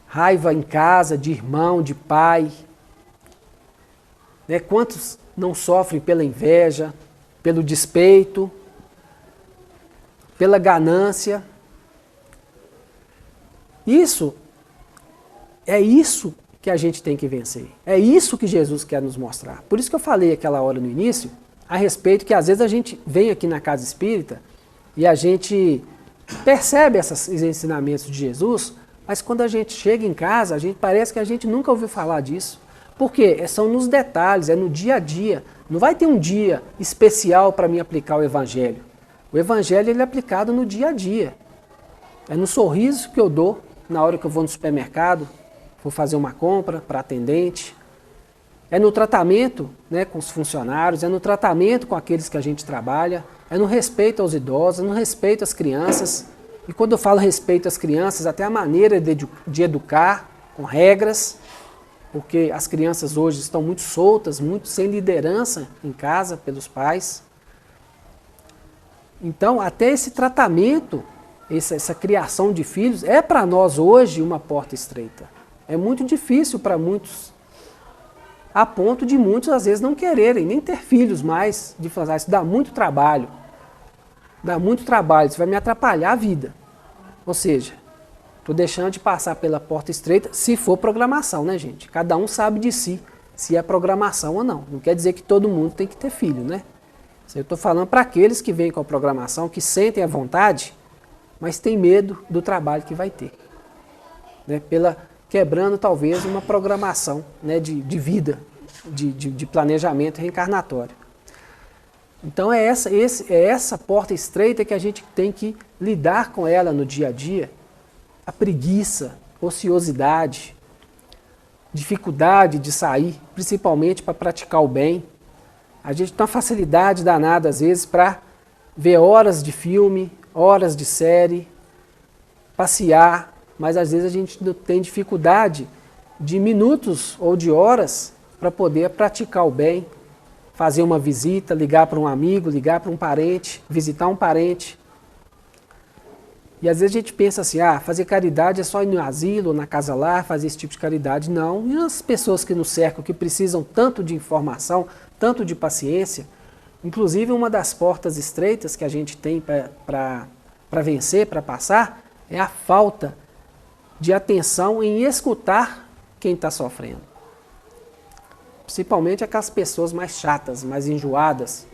raiva em casa, de irmão, de pai. Né? Quantos não sofrem pela inveja, pelo despeito, pela ganância? Isso que a gente tem que vencer. É isso que Jesus quer nos mostrar. Por isso que eu falei aquela hora no início, a respeito que às vezes a gente vem aqui na casa espírita e a gente percebe esses ensinamentos de Jesus, mas quando a gente chega em casa, parece que a gente nunca ouviu falar disso. Por quê? São nos detalhes, é no dia a dia. Não vai ter um dia especial para mim aplicar o Evangelho. O Evangelho ele é aplicado no dia a dia. É no sorriso que eu dou na hora que eu vou no supermercado, vou fazer uma compra para atendente. É no tratamento, né, com os funcionários, é no tratamento com aqueles que a gente trabalha, é no respeito aos idosos, é no respeito às crianças. E quando eu falo respeito às crianças, até a maneira de educar, com regras, porque as crianças hoje estão muito soltas, muito sem liderança em casa pelos pais. Então, até esse tratamento, essa criação de filhos, é para nós hoje uma porta estreita. É muito difícil para muitos, a ponto de muitos às vezes não quererem nem ter filhos mais, de fazer isso dá muito trabalho. Dá muito trabalho, isso vai me atrapalhar a vida. Ou seja, estou deixando de passar pela porta estreita, se for programação, né, gente? Cada um sabe de si, se é programação ou não. Não quer dizer que todo mundo tem que ter filho, né? Eu estou falando para aqueles que vêm com a programação, que sentem a vontade, mas têm medo do trabalho que vai ter. Né? Quebrando talvez uma programação, né, de vida, de planejamento reencarnatório. Então é essa porta estreita que a gente tem que lidar com ela no dia a dia. A preguiça, ociosidade, dificuldade de sair, principalmente para praticar o bem. A gente tem uma facilidade danada às vezes para ver horas de filme, horas de série, passear, mas às vezes a gente tem dificuldade de minutos ou de horas para poder praticar o bem, fazer uma visita, ligar para um amigo, ligar para um parente, visitar um parente. E às vezes a gente pensa assim, fazer caridade é só ir no asilo, na casa lar, fazer esse tipo de caridade. Não, e as pessoas que nos cercam, que precisam tanto de informação, tanto de paciência. Inclusive uma das portas estreitas que a gente tem para vencer, para passar, é a falta de atenção em escutar quem está sofrendo. Principalmente aquelas pessoas mais chatas, mais enjoadas.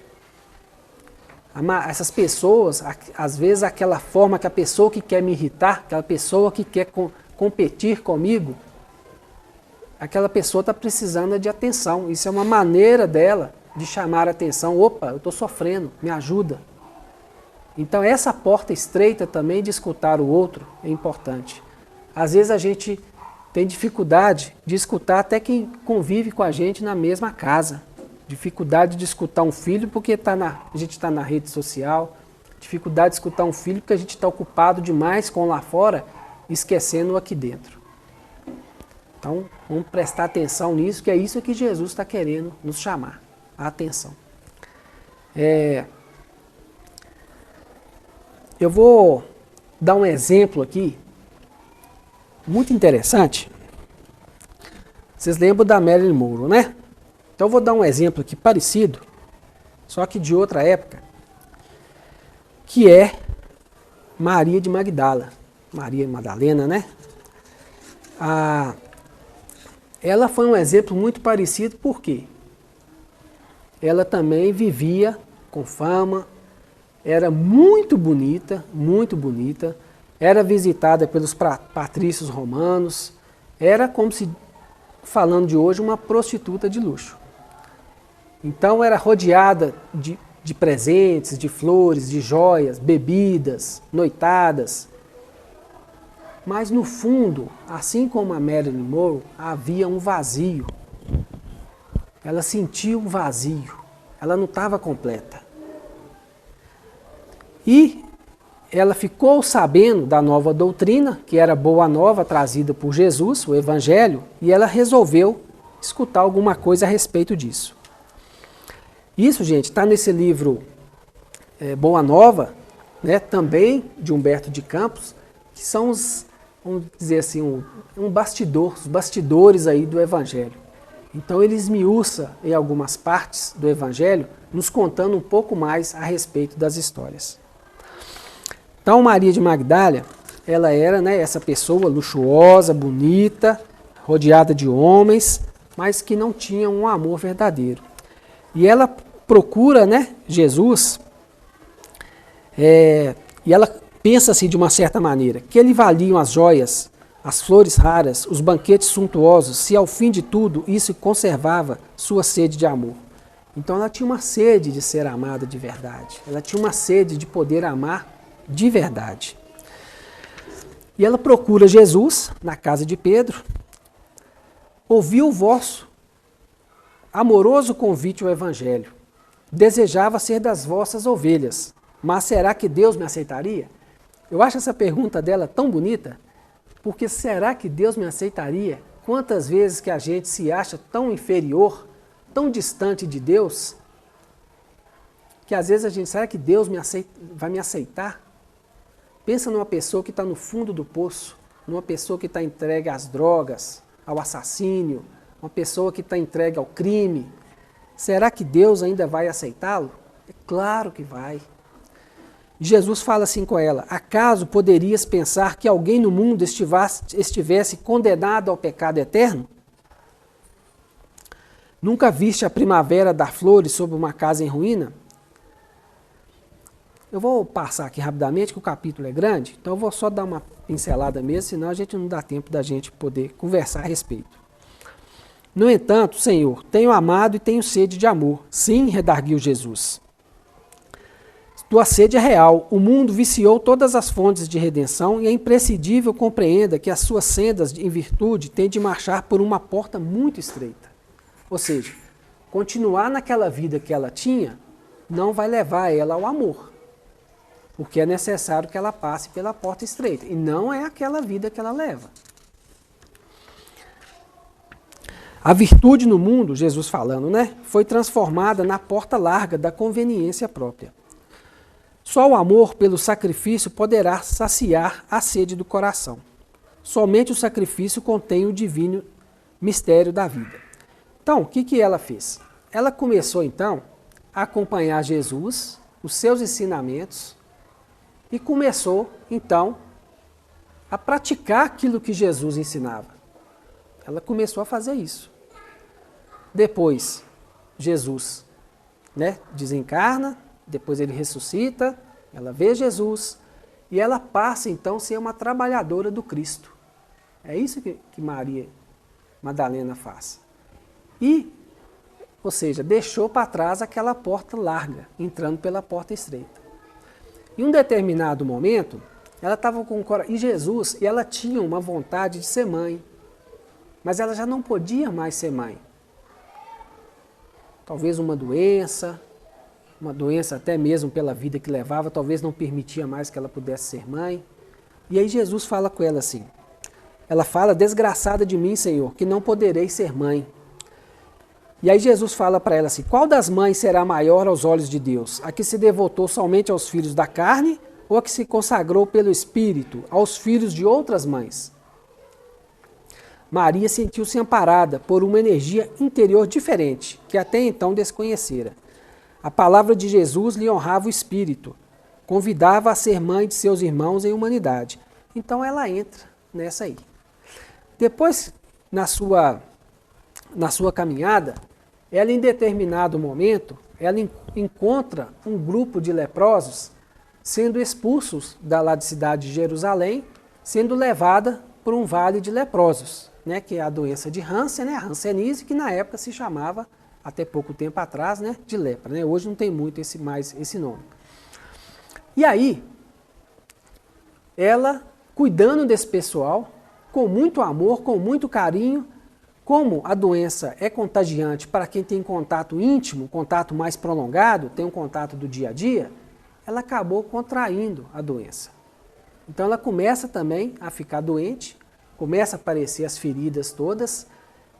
Essas pessoas, às vezes aquela forma que a pessoa que quer me irritar, aquela pessoa que quer competir comigo, aquela pessoa está precisando de atenção. Isso é uma maneira dela de chamar a atenção. Opa, eu estou sofrendo, me ajuda. Então essa porta estreita também de escutar o outro é importante. Às vezes a gente tem dificuldade de escutar até quem convive com a gente na mesma casa. Dificuldade de escutar um filho porque a gente está na rede social. Dificuldade de escutar um filho porque a gente está ocupado demais com lá fora, esquecendo aqui dentro. Então, vamos prestar atenção nisso, que é isso que Jesus está querendo nos chamar a atenção. Eu vou dar um exemplo aqui, muito interessante. Vocês lembram da Marilyn Monroe, né? Então, eu vou dar um exemplo aqui parecido, só que de outra época, que é Maria de Magdala. Maria Madalena, né? Ela foi um exemplo muito parecido, por quê? Ela também vivia com fama, era muito bonita, era visitada pelos patrícios romanos, era como se, falando de hoje, uma prostituta de luxo. Então era rodeada de presentes, de flores, de joias, bebidas, noitadas. Mas no fundo, assim como a Marilyn Monroe, havia um vazio. Ela sentia um vazio. Ela não estava completa. E ela ficou sabendo da nova doutrina, que era boa nova trazida por Jesus, o Evangelho, e ela resolveu escutar alguma coisa a respeito disso. Isso, gente, está nesse livro Boa Nova, né, também de Humberto de Campos, que são os, vamos dizer assim, os bastidores aí do Evangelho. Então ele esmiuça em algumas partes do Evangelho, nos contando um pouco mais a respeito das histórias. Então Maria de Magdala, ela era, né, essa pessoa luxuosa, bonita, rodeada de homens, mas que não tinha um amor verdadeiro. E ela procura, né, Jesus, e ela pensa assim de uma certa maneira, que lhe valiam as joias, as flores raras, os banquetes suntuosos, se ao fim de tudo isso conservava sua sede de amor. Então ela tinha uma sede de ser amada de verdade, ela tinha uma sede de poder amar de verdade. E ela procura Jesus na casa de Pedro, ouviu o vosso amoroso convite ao Evangelho, desejava ser das vossas ovelhas, mas será que Deus me aceitaria? Eu acho essa pergunta dela tão bonita, porque será que Deus me aceitaria? Quantas vezes que a gente se acha tão inferior, tão distante de Deus, que às vezes a gente, será que Deus vai me aceitar? Pensa numa pessoa que está no fundo do poço, numa pessoa que está entregue às drogas, ao assassínio, uma pessoa que está entregue ao crime. Será que Deus ainda vai aceitá-lo? É claro que vai. Jesus fala assim com ela: acaso poderias pensar que alguém no mundo estivesse condenado ao pecado eterno? Nunca viste a primavera dar flores sobre uma casa em ruína? Eu vou passar aqui rapidamente, que o capítulo é grande, então eu vou só dar uma pincelada mesmo, senão a gente não dá tempo da gente poder conversar a respeito. No entanto, Senhor, tenho amado e tenho sede de amor. Sim, redarguiu Jesus. Tua sede é real. O mundo viciou todas as fontes de redenção e é imprescindível compreenda que as suas sendas em virtude têm de marchar por uma porta muito estreita. Ou seja, continuar naquela vida que ela tinha não vai levar ela ao amor, porque é necessário que ela passe pela porta estreita. E não é aquela vida que ela leva. A virtude no mundo, Jesus falando, né, foi transformada na porta larga da conveniência própria. Só o amor pelo sacrifício poderá saciar a sede do coração. Somente o sacrifício contém o divino mistério da vida. Então, o que ela fez? Ela começou, então, a acompanhar Jesus, os seus ensinamentos, e começou, então, a praticar aquilo que Jesus ensinava. Ela começou a fazer isso. Depois, Jesus, né, desencarna, depois ele ressuscita, ela vê Jesus e ela passa então a ser uma trabalhadora do Cristo. É isso que Maria Madalena faz. E, ou seja, deixou para trás aquela porta larga, entrando pela porta estreita. Em um determinado momento, ela estava com o coração, e Jesus, e ela tinha uma vontade de ser mãe, mas ela já não podia mais ser mãe. Talvez uma doença até mesmo pela vida que levava, talvez não permitia mais que ela pudesse ser mãe. E aí Jesus fala com ela assim: ela fala, desgraçada de mim, Senhor, que não poderei ser mãe. E aí Jesus fala para ela assim, qual das mães será maior aos olhos de Deus? A que se devotou somente aos filhos da carne ou a que se consagrou pelo Espírito aos filhos de outras mães? Maria sentiu-se amparada por uma energia interior diferente, que até então desconhecera. A palavra de Jesus lhe honrava o espírito, convidava a ser mãe de seus irmãos em humanidade. Então ela entra nessa aí. Depois, na sua caminhada, ela em determinado momento, ela encontra um grupo de leprosos sendo expulsos da cidade de Jerusalém, sendo levada por um vale de leprosos, né, que é a doença de Hansen, né, a hanseníase, que na época se chamava, até pouco tempo atrás, né, de lepra. Né? Hoje não tem muito mais esse nome. E aí, ela, cuidando desse pessoal, com muito amor, com muito carinho, como a doença é contagiante para quem tem contato íntimo, contato mais prolongado, tem um contato do dia a dia, ela acabou contraindo a doença. Então ela começa também a ficar doente, começa a aparecer as feridas todas,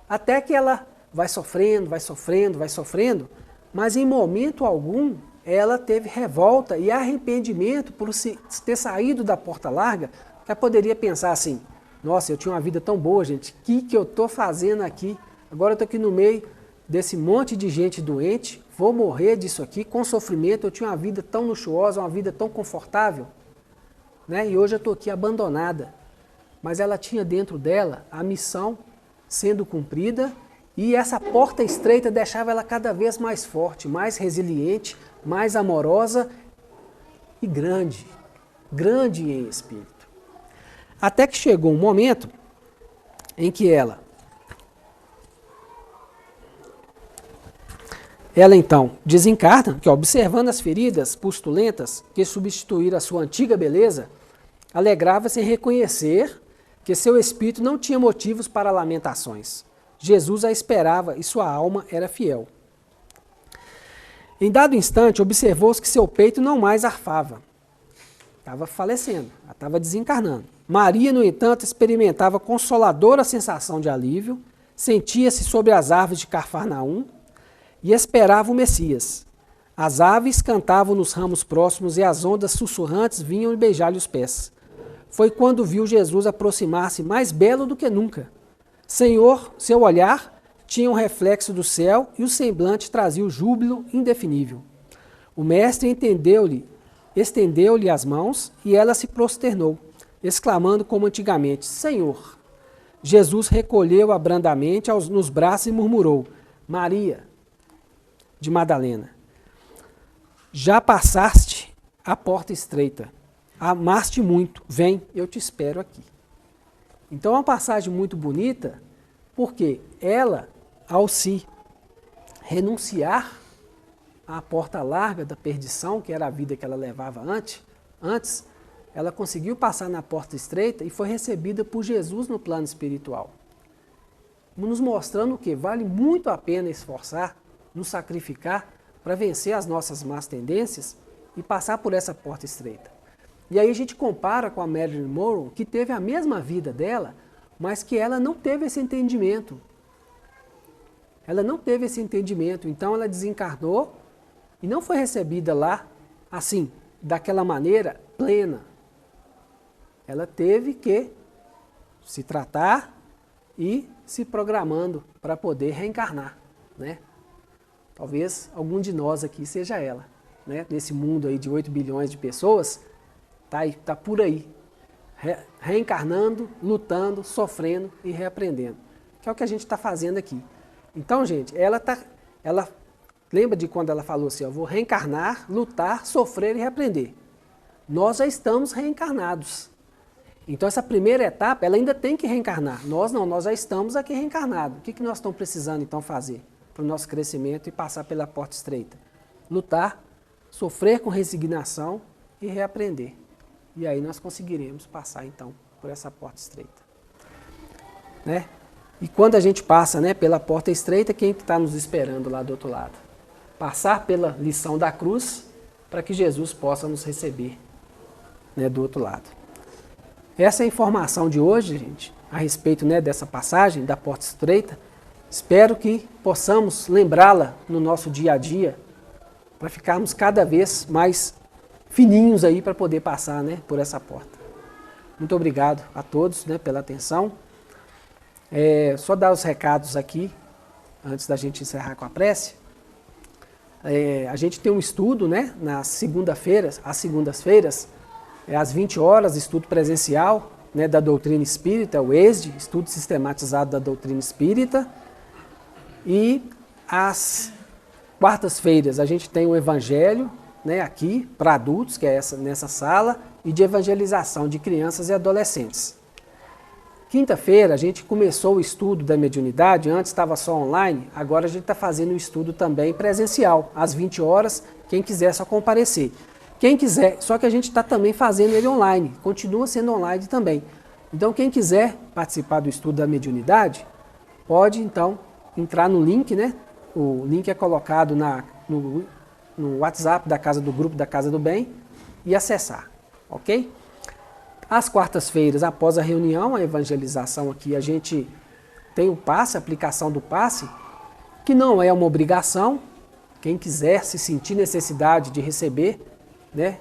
até que ela vai sofrendo, mas em momento algum ela teve revolta e arrependimento por ter saído da porta larga, que ela poderia pensar assim, nossa, eu tinha uma vida tão boa, gente, o que eu estou fazendo aqui? Agora eu estou aqui no meio desse monte de gente doente, vou morrer disso aqui, com sofrimento, eu tinha uma vida tão luxuosa, uma vida tão confortável, né? E hoje eu estou aqui abandonada. Mas ela tinha dentro dela a missão sendo cumprida e essa porta estreita deixava ela cada vez mais forte, mais resiliente, mais amorosa e grande em espírito. Até que chegou um momento em que ela então desencarna, que observando as feridas pustulentas que substituíram a sua antiga beleza, alegrava-se em reconhecer que seu espírito não tinha motivos para lamentações. Jesus a esperava e sua alma era fiel. Em dado instante, observou-se que seu peito não mais arfava. Estava falecendo, estava desencarnando. Maria, no entanto, experimentava consoladora sensação de alívio, sentia-se sobre as árvores de Cafarnaum e esperava o Messias. As aves cantavam nos ramos próximos e as ondas sussurrantes vinham beijar-lhe os pés. Foi quando viu Jesus aproximar-se mais belo do que nunca. Senhor, seu olhar tinha um reflexo do céu e o semblante trazia o júbilo indefinível. O mestre estendeu-lhe as mãos e ela se prosternou, exclamando como antigamente, Senhor. Jesus recolheu abrandamente nos braços e murmurou, Maria, de Madalena, já passaste a porta estreita, amaste muito, vem, eu te espero aqui. Então é uma passagem muito bonita, porque ela, ao se renunciar à porta larga da perdição, que era a vida que ela levava antes, ela conseguiu passar na porta estreita e foi recebida por Jesus no plano espiritual. Nos mostrando que vale muito a pena esforçar, nos sacrificar para vencer as nossas más tendências e passar por essa porta estreita. E aí a gente compara com a Marilyn Monroe, que teve a mesma vida dela, mas que ela não teve esse entendimento. Ela não teve esse entendimento, então ela desencarnou e não foi recebida lá, assim, daquela maneira plena. Ela teve que se tratar e se programando para poder reencarnar, né? Talvez algum de nós aqui seja ela, né? Nesse mundo aí de 8 bilhões de pessoas, tá por aí, reencarnando, lutando, sofrendo e reaprendendo, que é o que a gente está fazendo aqui. Então, gente, ela lembra de quando ela falou assim, eu vou reencarnar, lutar, sofrer e reaprender. Nós já estamos reencarnados. Então, essa primeira etapa, ela ainda tem que reencarnar. Nós não, nós já estamos aqui reencarnados. O que nós estamos precisando, então, fazer para o nosso crescimento e passar pela porta estreita? Lutar, sofrer com resignação e reaprender. E aí nós conseguiremos passar, então, por essa porta estreita. Né? E quando a gente passa, né, pela porta estreita, quem está nos esperando lá do outro lado? Passar pela lição da cruz para que Jesus possa nos receber, né, do outro lado. Essa é a informação de hoje, gente. a respeito, né, dessa passagem da porta estreita. Espero que possamos lembrá-la no nosso dia a dia, para ficarmos cada vez mais fininhos aí para poder passar, né, por essa porta. Muito obrigado a todos, né, pela atenção. Só dar os recados aqui, antes da gente encerrar com a prece. A gente tem um estudo, né, nas segundas-feiras, às 20 horas, estudo presencial, né, da doutrina espírita, o ESD, estudo sistematizado da doutrina espírita. E às quartas-feiras a gente tem o evangelho, né, aqui para adultos, que é nessa sala, e de evangelização de crianças e adolescentes. Quinta-feira a gente começou o estudo da mediunidade, antes estava só online, agora a gente está fazendo o estudo também presencial, às 20 horas, quem quiser só comparecer. Quem quiser, só que a gente está também fazendo ele online, continua sendo online também. Então quem quiser participar do estudo da mediunidade, pode então entrar no link, né? O link é colocado no WhatsApp do grupo da Casa do Bem e acessar, ok? Às quartas-feiras, após a reunião, a evangelização aqui, a gente tem o passe, a aplicação do passe, que não é uma obrigação. Quem quiser se sentir necessidade de receber, né,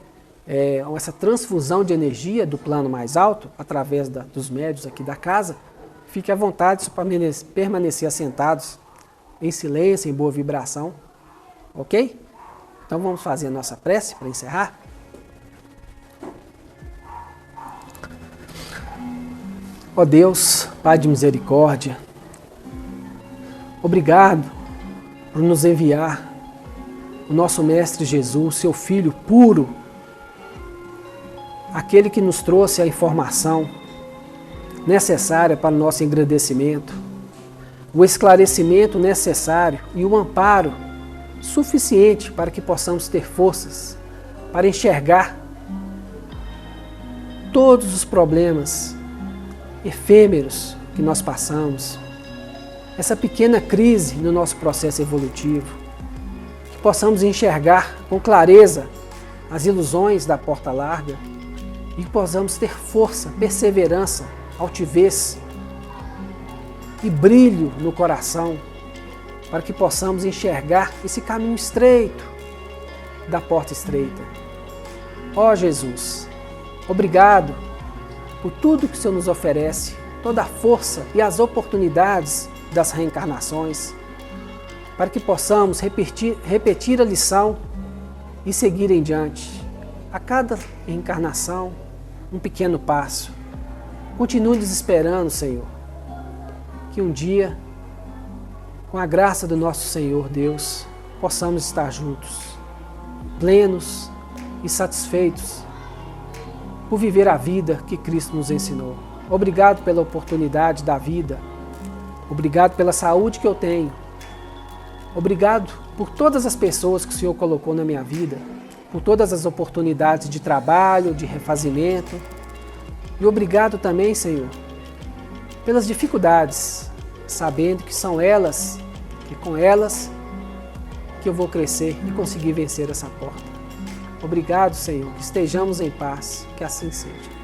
essa transfusão de energia do plano mais alto, através dos médiuns aqui da casa, fique à vontade para permanecer assentados em silêncio, em boa vibração, ok? Então vamos fazer a nossa prece para encerrar. Ó Deus, Pai de misericórdia, obrigado por nos enviar o nosso Mestre Jesus, seu Filho puro, aquele que nos trouxe a informação necessária para o nosso engrandecimento, o esclarecimento necessário e o amparo suficiente para que possamos ter forças para enxergar todos os problemas efêmeros que nós passamos, essa pequena crise no nosso processo evolutivo, que possamos enxergar com clareza as ilusões da porta larga e que possamos ter força, perseverança, altivez e brilho no coração para que possamos enxergar esse caminho estreito da porta estreita. Ó Jesus, obrigado por tudo que o Senhor nos oferece, toda a força e as oportunidades das reencarnações, para que possamos repetir a lição e seguir em diante. A cada reencarnação, um pequeno passo. Continue nos esperando, Senhor, que um dia, com a graça do nosso Senhor Deus, possamos estar juntos, plenos e satisfeitos por viver a vida que Cristo nos ensinou. Obrigado pela oportunidade da vida. Obrigado pela saúde que eu tenho. Obrigado por todas as pessoas que o Senhor colocou na minha vida, por todas as oportunidades de trabalho, de refazimento. E obrigado também, Senhor, pelas dificuldades, sabendo que são elas, que com elas que eu vou crescer e conseguir vencer essa porta. Obrigado, Senhor, que estejamos em paz, que assim seja.